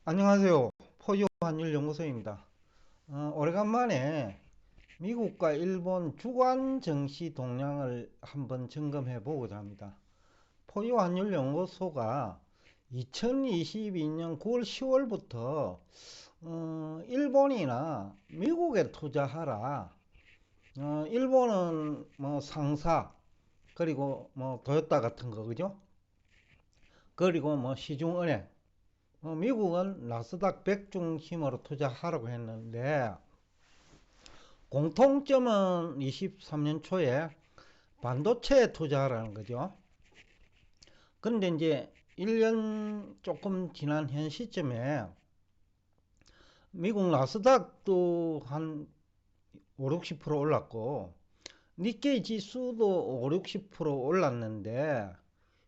안녕하세요. 포유 환율 연구소입니다. 오래간만에 미국과 일본 주간 증시 동향을 한번 점검해 보고자 합니다. 포유 환율 연구소가 2022년 9월 10월부터 일본이나 미국에 투자하라. 일본은 뭐 상사 그리고 뭐 도요타 같은 거 그죠? 그리고 뭐 시중은행 미국은 나스닥 100 중심으로 투자하라고 했는데 공통점은 23년 초에 반도체에 투자하라는 거죠. 그런데 이제 1년 조금 지난 현 시점에 미국 나스닥도 한 5, 60% 올랐고 니케이 지수도 5, 60% 올랐는데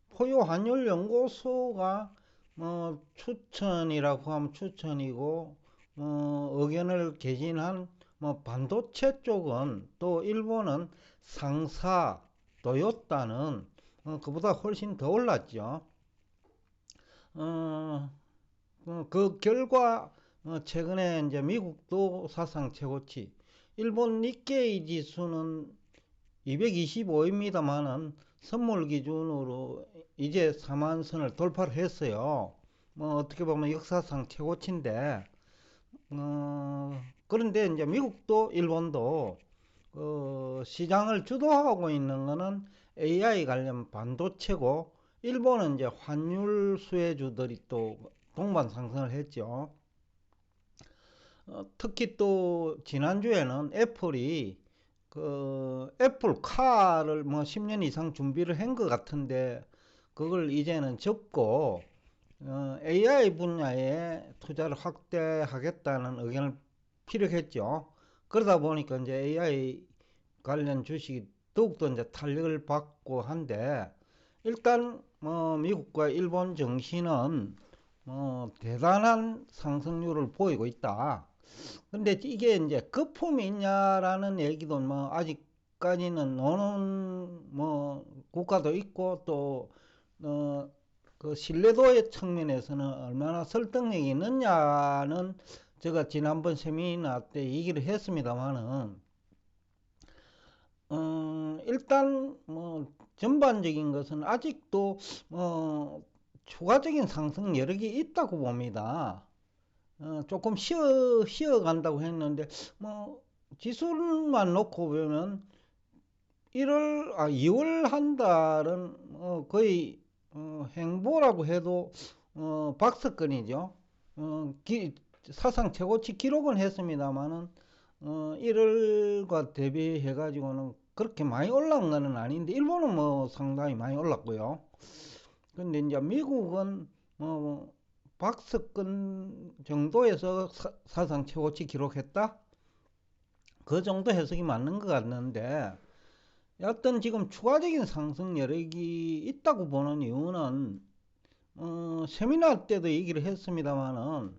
포유 환율 연구소가 추천이라고 하면 추천이고 의견을 개진한 반도체 쪽은 또 일본은 상사 도요타는 그보다 훨씬 더 올랐죠. 어, 그 결과 최근에 이제 미국도 사상 최고치, 일본 니케이 지수는 225입니다만은 선물 기준으로 이제 4만 선을 돌파를 했어요. 뭐 어떻게 보면 역사상 최고치인데 그런데 이제 미국도 일본도 시장을 주도하고 있는 거는 AI 관련 반도체고 일본은 이제 환율 수혜주들이 또 동반 상승을 했죠. 특히 또 지난주에는 애플이 애플카를 뭐 10년 이상 준비를 한 것 같은데 그걸 이제는 접고 AI 분야에 투자를 확대하겠다는 의견을 피력했죠. 그러다 보니까 이제 AI 관련 주식이 더욱더 이제 탄력을 받고 한데 일단 미국과 일본 증시는 대단한 상승률을 보이고 있다. 근데 이게 이제 거품이 있냐라는 얘기도 뭐 아직까지는 노는 국가도 있고 또 그 신뢰도의 측면에서는 얼마나 설득력이 있느냐는 제가 지난번 세미나 때 얘기를 했습니다만은 일단 전반적인 것은 아직도 추가적인 상승 여력이 있다고 봅니다. 조금 쉬어 간다고 했는데 지수만 놓고 보면 2월 한 달은 거의 행보라고 해도 박스권이죠. 어, 기, 사상 최고치 기록은 했습니다만은 1월과 대비해 가지고는 그렇게 많이 올라온 거는 아닌데 일본은 뭐 상당히 많이 올랐고요. 근데 이제 미국은 박스권 정도에서 사상 최고치 기록했다? 그 정도 해석이 맞는 것 같는데 어떤 지금 추가적인 상승 여력이 있다고 보는 이유는 세미나 때도 얘기를 했습니다만은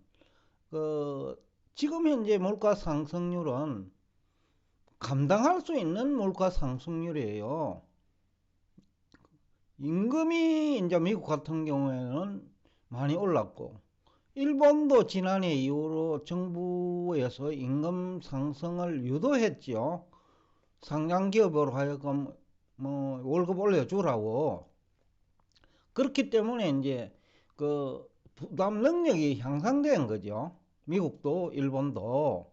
그 지금 현재 물가 상승률은 감당할 수 있는 물가 상승률이에요. 임금이 이제 미국 같은 경우에는 많이 올랐고 일본도 지난해 이후로 정부에서 임금 상승을 유도했죠. 상장 기업으로 하여금 월급 올려주라고. 그렇기 때문에 이제 그 부담 능력이 향상된 거죠. 미국도 일본도.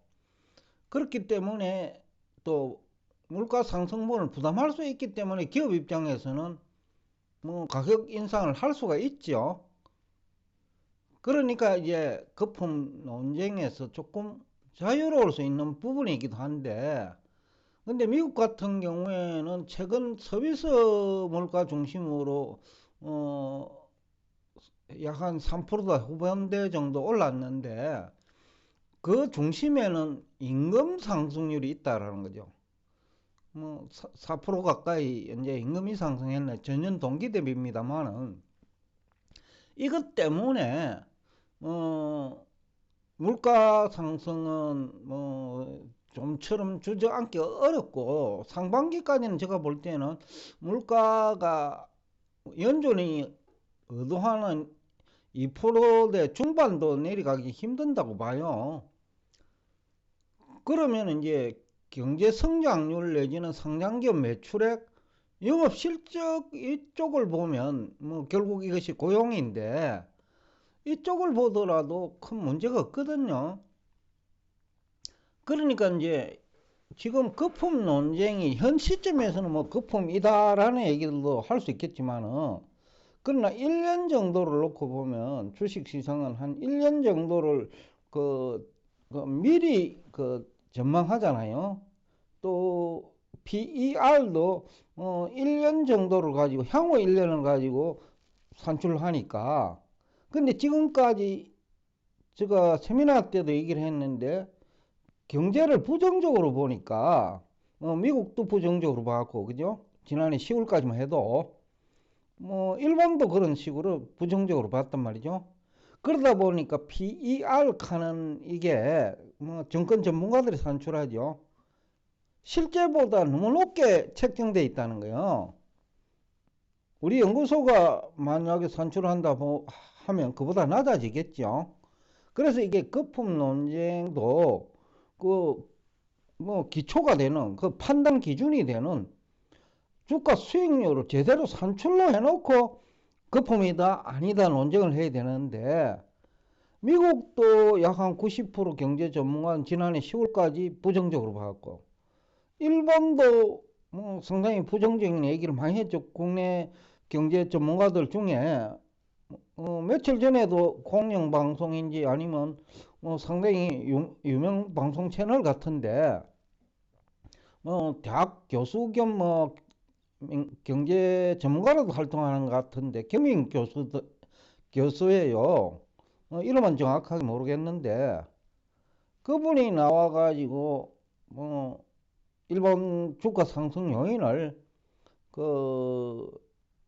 그렇기 때문에 또 물가 상승분을 부담할 수 있기 때문에 기업 입장에서는 가격 인상을 할 수가 있죠. 그러니까 이제 거품 논쟁에서 조금 자유로울 수 있는 부분이기도 한데 근데 미국 같은 경우에는 최근 서비스 물가 중심으로 어, 약 한 3%다 후반대 정도 올랐는데 그 중심에는 임금 상승률이 있다라는 거죠. 4% 가까이 이제 임금이 상승했네. 전년 동기 대비입니다만은 이것 때문에 어, 물가 상승은 좀처럼 주저앉기 어렵고 상반기까지는 제가 볼 때는 물가가 연준이 의도하는 2%대 중반도 내려가기 힘든다고 봐요. 그러면 이제 경제 성장률 내지는 상장기업 매출액, 영업 실적 이쪽을 보면 뭐 결국 이것이 고용인데 이쪽을 보더라도 큰 문제가 없거든요. 그러니까 이제 지금 거품 논쟁이 현 시점에서는 뭐 거품이다라는 얘기들도 할 수 있겠지만은, 그러나 1년 정도를 놓고 보면 주식시장은 한 1년 정도를 미리 전망하잖아요. 또 PER도 1년 정도를 가지고 향후 1년을 가지고 산출을 하니까. 근데 지금까지 제가 세미나 때도 얘기를 했는데 경제를 부정적으로 보니까 미국도 부정적으로 봤고, 그죠? 지난해 10월까지만 해도 뭐 일본도 그런 식으로 부정적으로 봤단 말이죠. 그러다 보니까 PER 칸은 이게 뭐 정권 전문가들이 산출하죠. 실제보다 너무 높게 책정되어 있다는 거예요. 우리 연구소가 만약에 산출한다 하면 그보다 낮아지겠죠. 그래서 이게 거품 논쟁도 뭐 기초가 되는 그 판단 기준이 되는 주가 수익률을 제대로 산출로 해놓고 거품이다 아니다 논쟁을 해야 되는데, 미국도 약 한 90% 경제 전문가는 지난해 10월까지 부정적으로 봤고, 일본도 뭐 상당히 부정적인 얘기를 많이 했죠. 국내 경제 전문가들 중에 며칠 전에도 공영방송인지 아니면 상당히 유명 방송 채널 같은데 대학 교수 겸 경제 전문가로도 활동하는 것 같은데 경영 교수예요. 이름은 정확하게 모르겠는데 그분이 나와가지고 일본 주가 상승 요인을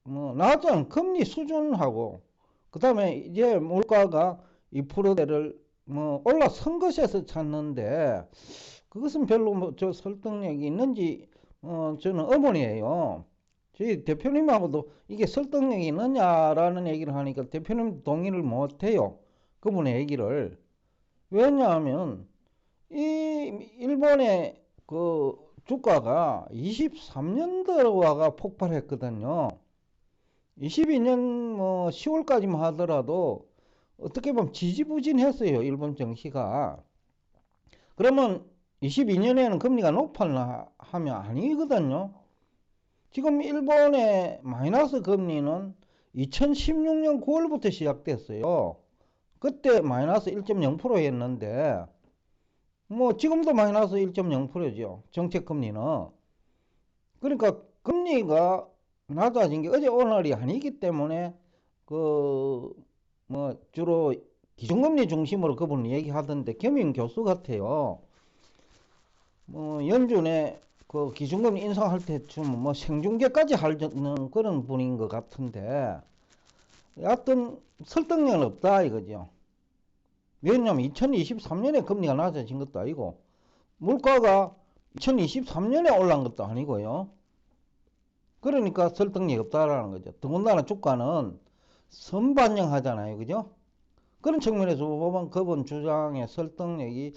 나왔던 금리 수준하고 그 다음에 이제 물가가 2%대를 올라선 것에서 찾는데, 그것은 별로 저 설득력이 있는지 저는 의문이에요. 저희 대표님하고도 이게 설득력이 있느냐라는 얘기를 하니까 대표님 동의를 못해요. 그분의 얘기를. 왜냐하면 이 일본의 그 주가가 23년도화가 폭발했거든요. 22년 10월까지만 하더라도 어떻게 보면 지지부진했어요, 일본 증시가. 그러면 22년에는 금리가 높았나 하면 아니거든요. 지금 일본의 마이너스 금리는 2016년 9월부터 시작됐어요. 그때 마이너스 1.0%였는데 뭐 지금도 마이너스 1.0%죠. 정책 금리는. 그러니까 금리가 낮아진 게 어제 오늘이 아니기 때문에 주로 기준금리 중심으로 그분은 얘기하던데 겸임 교수 같아요. 연준에 그 기준금리 인상할 때쯤 생중계까지 하는 그런 분인 것 같은데, 여하튼 설득력은 없다 이거죠. 왜냐면 2023년에 금리가 낮아진 것도 아니고 물가가 2023년에 올라간 것도 아니고요. 그러니까 설득력이 없다라는 거죠. 더군다나 주가는 선반영하잖아요, 그죠? 그런 측면에서 보면 그분 주장의 설득력이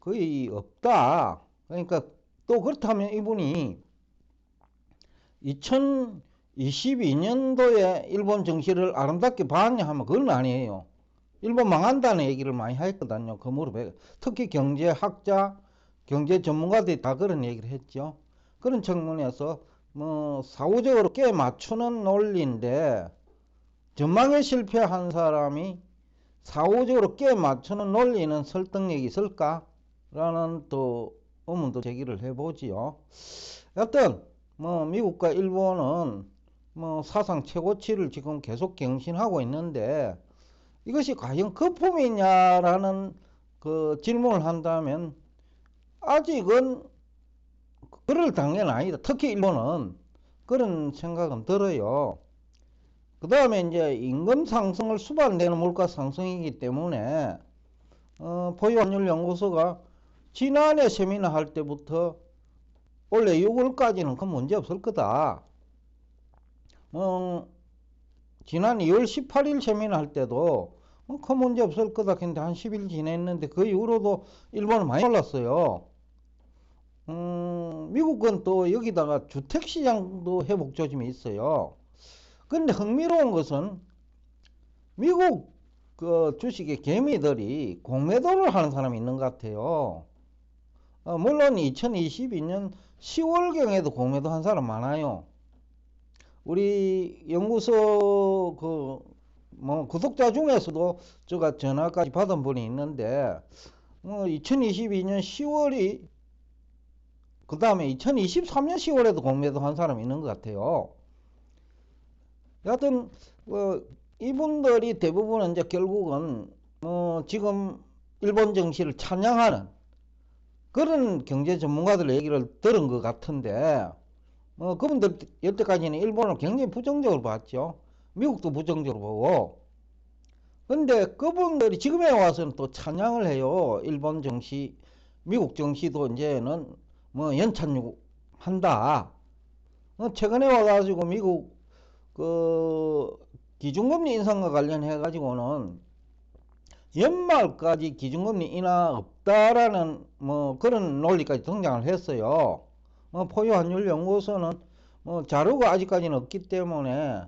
거의 없다. 그러니까 또 그렇다면 이분이 2022년도에 일본 정시를 아름답게 봤냐 하면 그건 아니에요. 일본 망한다는 얘기를 많이 했거든요. 그 무렵에. 특히 경제학자, 경제 전문가들이 다 그런 얘기를 했죠. 그런 측면에서 사후적으로 꽤 맞추는 논리인데, 전망에 실패한 사람이 사후적으로 꽤 맞추는 논리는 설득력이 있을까? 라는 또 의문도 제기를 해보지요. 여튼 미국과 일본은 사상 최고치를 지금 계속 경신하고 있는데, 이것이 과연 거품이냐라는 그 질문을 한다면 아직은 그럴 단계는 아니다. 특히 일본은 그런 생각은 들어요. 그 다음에 이제 임금 상승을 수반되는 물가 상승이기 때문에 포유환율연구소가 지난해 세미나 할 때부터 올해 6월까지는 그 문제 없을 거다. 지난 2월 18일 세미나 할 때도 큰 문제 없을 거다 했는데 한 10일 지냈는데 그 이후로도 일본은 많이 올랐어요. 미국은 또 여기다가 주택시장도 회복 조짐이 있어요. 근데 흥미로운 것은 미국 그 주식의 개미들이 공매도를 하는 사람이 있는 것 같아요. 물론 2022년 10월경에도 공매도 한 사람 많아요. 우리 연구소 뭐 구독자 중에서도 제가 전화까지 받은 분이 있는데 2022년 10월이 그 다음에 2023년 10월에도 공매도 한 사람이 있는 것 같아요. 여하튼 이분들이 대부분은 이제 결국은 지금 일본 정시를 찬양하는 그런 경제 전문가들 얘기를 들은 것 같은데 그분들 여태까지는 일본을 굉장히 부정적으로 봤죠. 미국도 부정적으로 보고. 근데 그분들이 지금에 와서는 또 찬양을 해요. 일본 정시, 미국 정시도 이제는 뭐 연착륙한다. 최근에 와가지고 미국 그 기준금리 인상과 관련해 가지고는 연말까지 기준금리 인하 없다라는 뭐 그런 논리까지 등장을 했어요. 포유환율연구소는 자료가 아직까지는 없기 때문에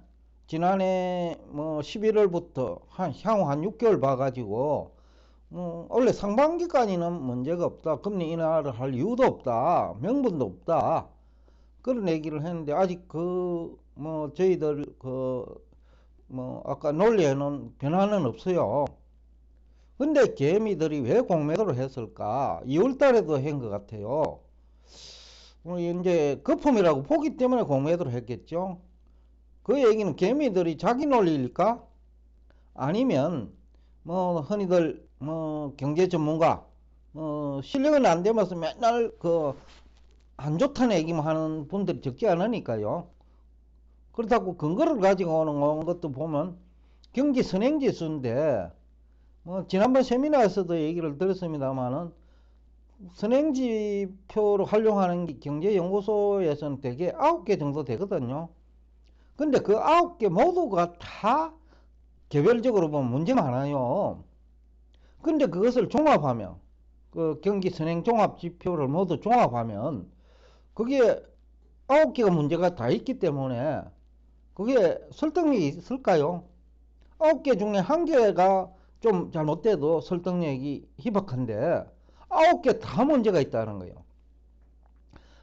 지난해 11월부터 향후 한 6개월 봐가지고 원래 상반기까지는 문제가 없다. 금리 인하를 할 이유도 없다. 명분도 없다. 그런 얘기를 했는데 아직 저희들 아까 논리에는 변화는 없어요. 근데 개미들이 왜 공매도를 했을까? 2월 달에도 한 것 같아요. 이제 거품이라고 보기 때문에 공매도를 했겠죠. 그 얘기는 개미들이 자기 논리일까? 아니면 흔히들 경제 전문가 실력은 안 되면서 맨날 안 좋다는 얘기만 하는 분들이 적지 않으니까요. 그렇다고 근거를 가지고 오는 것도 보면 경기 선행지수인데 지난번 세미나에서도 얘기를 들었습니다만은 선행지표로 활용하는 경제연구소에서는 대개 9개 정도 되거든요. 근데 그 9개 모두가 다 개별적으로 보면 문제 많아요. 근데 그것을 종합하면 그 경기 선행 종합 지표를 모두 종합하면 그게 9개가 문제가 다 있기 때문에 그게 설득력이 있을까요? 9개 중에 1개가 좀 잘못돼도 설득력이 희박한데 9개 다 문제가 있다는 거예요.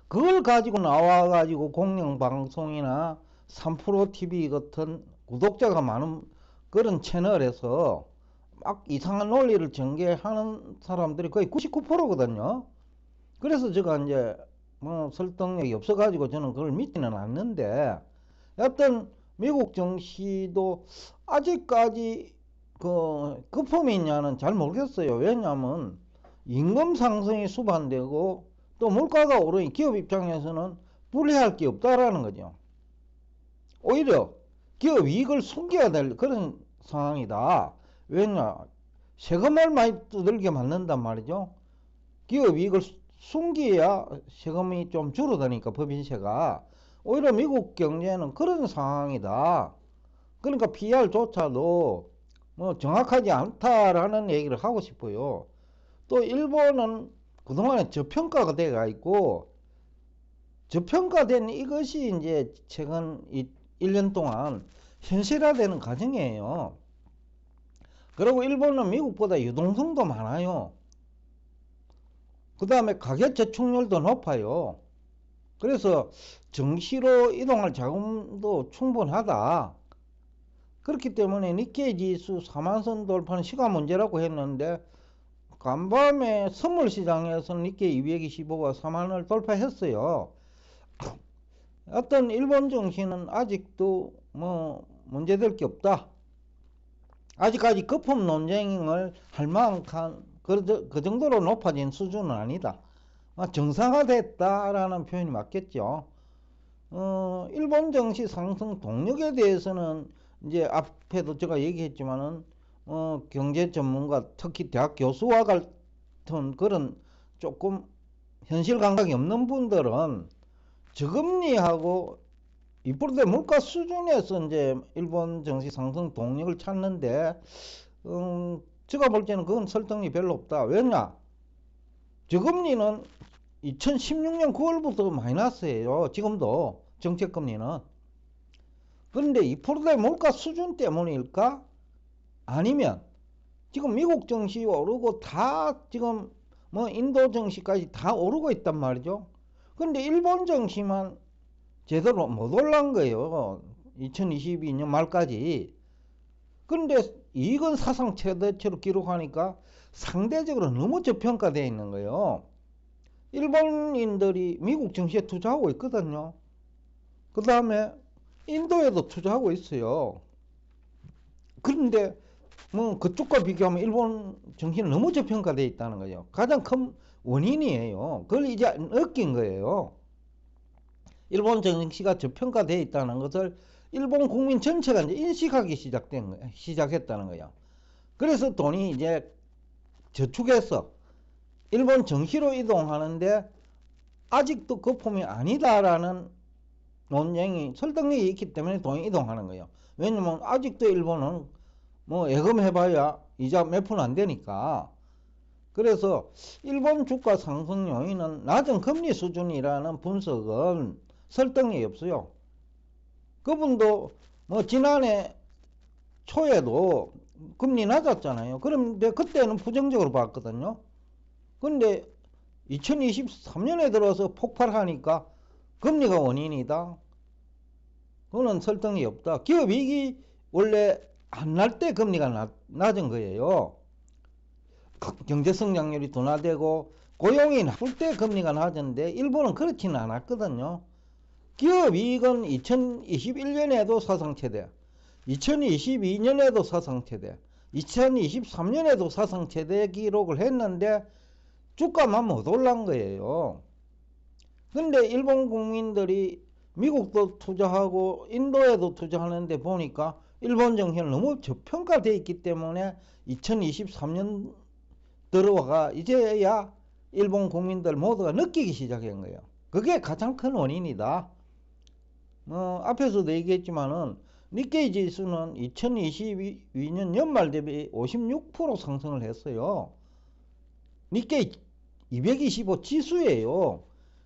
그걸 가지고 나와가지고 공영방송이나 3프로TV 같은 구독자가 많은 그런 채널에서 막 이상한 논리를 전개하는 사람들이 거의 99%거든요. 그래서 제가 이제 설득력이 없어가지고 저는 그걸 믿지는 않는데 여튼 미국 정시도 아직까지 거품이 있냐는 잘 모르겠어요. 왜냐하면 임금 상승이 수반되고 또 물가가 오르니 기업 입장에서는 불리할 게 없다라는 거죠. 오히려 기업 이익을 숨겨야 될 그런 상황이다. 왜냐? 세금을 많이 두들겨 맞는단 말이죠. 기업 이익을 숨겨야 세금이 좀 줄어드니까 법인세가. 오히려 미국 경제는 그런 상황이다. 그러니까 PR조차도 정확하지 않다라는 얘기를 하고 싶어요. 또 일본은 그동안에 저평가가 돼가 있고 저평가된 이것이 이제 최근 1년 동안 현실화되는 과정이에요. 그리고 일본은 미국보다 유동성도 많아요. 그 다음에 가계 저축률도 높아요. 그래서 정시로 이동할 자금도 충분하다. 그렇기 때문에 니케이 지수 4만선 돌파는 시간 문제라고 했는데 간밤에 선물 시장에서는 니케이 225가 4만을 돌파했어요. 어떤 일본 정시는 아직도 문제될 게 없다. 아직까지 거품 논쟁을 할 만한 그 정도로 높아진 수준은 아니다. 정상화됐다라는 표현이 맞겠죠. 일본 정시 상승 동력에 대해서는 이제 앞에도 제가 얘기했지만은 경제 전문가 특히 대학 교수와 같은 그런 조금 현실 감각이 없는 분들은 저금리하고 2%대 물가 수준에서 이제 일본 증시 상승 동력을 찾는데, 제가 볼 때는 그건 설득력이 별로 없다. 왜냐? 저금리는 2016년 9월부터 마이너스예요. 지금도 정책금리는. 그런데 2%대 물가 수준 때문일까? 아니면 지금 미국 증시 오르고 다 지금 뭐 인도 증시까지 다 오르고 있단 말이죠. 근데 일본 증시만 제대로 못 올라간 거예요. 2022년 말까지. 근데 이익은 사상 최대치로 기록하니까 상대적으로 너무 저평가되어 있는 거예요. 일본인들이 미국 증시에 투자하고 있거든요. 그 다음에 인도에도 투자하고 있어요. 그런데 뭐 그쪽과 비교하면 일본 증시는 너무 저평가되어 있다는 거예요. 가장 큰 원인이에요. 그걸 이제 느낀 거예요. 일본 증시가 저평가되어 있다는 것을 일본 국민 전체가 이제 인식하기 시작했다는 거예요. 그래서 돈이 이제 저축해서 일본 증시로 이동하는데 아직도 거품이 아니다라는 논쟁이 설득력이 있기 때문에 돈이 이동하는 거예요. 왜냐면 아직도 일본은 뭐 예금해봐야 이자 몇 푼 안 되니까. 그래서 일본 주가 상승 요인은 낮은 금리 수준이라는 분석은 설득력이 없어요. 그분도 뭐 지난해 초에도 금리 낮았잖아요. 그런데 그때는 부정적으로 봤거든요. 근데 2023년에 들어서 폭발하니까 금리가 원인이다. 그거는 설득력이 없다. 기업이익이 원래 안 날 때 금리가 낮은 거예요. 경제 성장률이 둔화되고 고용이 나쁠 때 금리가 낮은데 일본은 그렇지는 않았거든요. 기업이익은 2021년에도 사상 최대, 2022년에도 사상 최대, 2023년에도 사상 최대 기록을 했는데 주가만 못 올란 거예요. 근데 일본 국민들이 미국도 투자하고 인도에도 투자하는데 보니까 일본 정신은 너무 저평가되어 있기 때문에 2023년 들어와가 이제야 일본 국민들 모두가 느끼기 시작한 거예요. 그게 가장 큰 원인이다. 앞에서도 얘기했지만은 니케이 지수는 2022년 연말 대비 56% 상승을 했어요. 니케이 225 지수예요.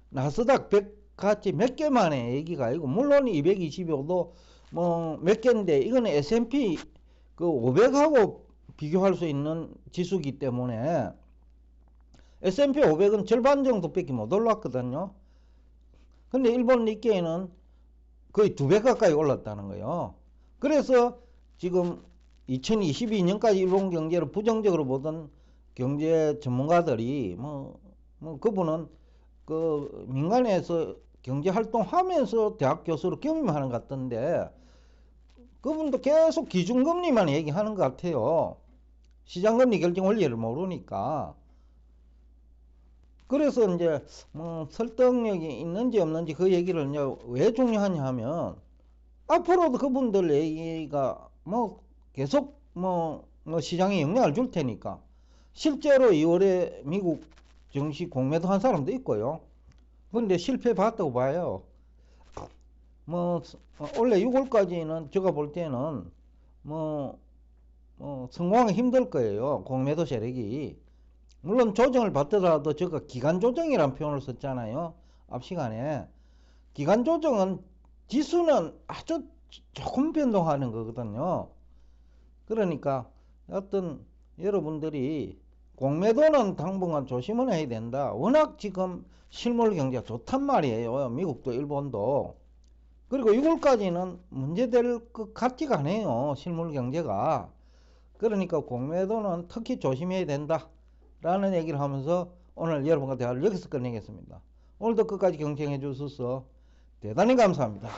나스닥 100 같이 몇 개만의 얘기가 아니고, 물론 225도 뭐 몇 개인데 이거는 S&P 그 500하고 비교할 수 있는 지수기 때문에 S&P 500은 절반 정도밖에 못 올랐거든요. 근데 일본 니케이는 거의 2배 가까이 올랐다는 거예요. 그래서 지금 2022년까지 일본 경제를 부정적으로 보던 경제 전문가들이 그분은 그 민간에서 경제 활동하면서 대학 교수로 경임하는 것 같던데 그분도 계속 기준금리만 얘기하는 것 같아요. 시장금리 결정 원리를 모르니까. 그래서 이제 설득력이 있는지 없는지 그 얘기를 이제 왜 중요하냐 하면 앞으로도 그분들 얘기가 계속 시장에 영향을 줄 테니까. 실제로 2월에 미국 증시 공매도 한 사람도 있고요. 근데 실패 봤다고 봐요. 원래 6월까지는 제가 볼 때는 성공하기 힘들 거예요. 공매도 세력이. 물론 조정을 받더라도 제가 기간 조정이라는 표현을 썼잖아요. 앞 시간에. 기간 조정은 지수는 아주 조금 변동하는 거거든요. 그러니까 어떤 여러분들이 공매도는 당분간 조심을 해야 된다. 워낙 지금 실물 경제가 좋단 말이에요. 미국도 일본도. 그리고 6월까지는 문제될 것 같지가 않아요. 실물 경제가. 그러니까 공매도는 특히 조심해야 된다 라는 얘기를 하면서 오늘 여러분과 대화를 여기서 끝내겠습니다. 오늘도 끝까지 경청해 주셔서 대단히 감사합니다.